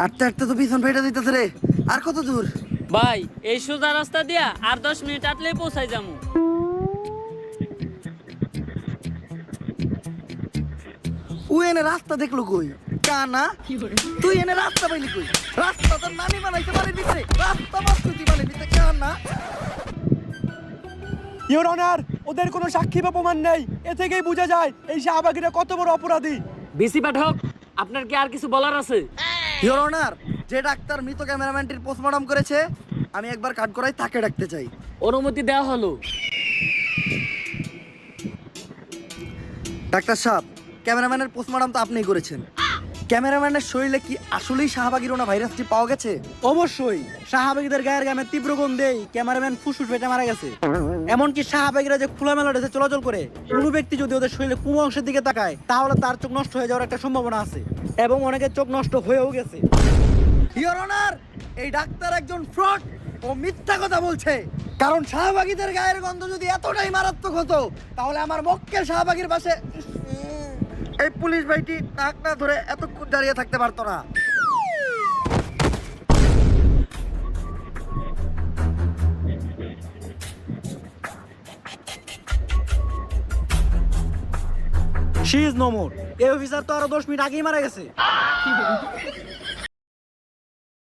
আটটা আটটা তো পিছন ফেটে দিতেছে রে। আর কত দূর? ভাই এই সোজা রাস্তা দিয়া আর 10 মিনিট আটলেই পৌঁছাই যামু। ও এনে রাস্তা দেখলো কই? কানা তুই এনে রাস্তা পাইলি কই? রাস্তা তোর নানি বানাইতে বাড়ির ভিতরে, রাস্তা বাস্তু তুই বাড়ির ভিতরে, কানা। ইওর অনার, ওদের কোনো সাক্ষী বা প্রমাণ নেই। এ থেকেই বোঝা যায় এই শাহবাগীরা কত বড় অপরাধী। বিসি পাঠক, আপনার কি আর কিছু বলার আছে? ইওর অনার, যে ডাক্তার মৃত ক্যামেরাম্যানটির পোস্টমর্টম করেছে, আমি একবার কাট করাই তাকে ডাকতে চাই। অনুমতি দেওয়া হলো। ডাক্তার সাহেব, ক্যামেরাম্যানের পোস্টমর্টম তো আপনিই করেছেন। ক্যামেরাম্যানের শরীরে কি আসলেই শাহবাগিরোনা ভাইরাসটি পাওয়া গেছে? অবশ্যই শাহবাগীদের গায়ের গামে তীব্র গন্ধেই ক্যামেরাম্যান ফুসফুস ফেটে মারা গেছে। এমনকি শাহবাগীরা যে খোলামেলা ড্রেসে চলাচল করে, কোনো ব্যক্তি যদি ওদের শরীরে কোনো অংশের দিকে তাকায় তাহলে তার চোখ নষ্ট হয়ে যাওয়ার একটা সম্ভাবনা আছে, এবং অনেকের চোখ নষ্ট হয়েও গেছে। ইওর অনার, এই ডাক্তার একজন ফ্রড ও মিথ্যা কথা বলছে। কারণ শাহবাগীদের গায়ের গন্ধ যদি এতটাই মারাত্মক হতো, তাহলে আমার মক্কেল শাহবাগীর পাশে এই পুলিশ ভাইটি নাক না ধরে এতক্ষণ দাঁড়িয়ে থাকতে পারতো না। She is no more. এই অফিসার তো আরো 10 মিনিট আগেই মারা গেছে।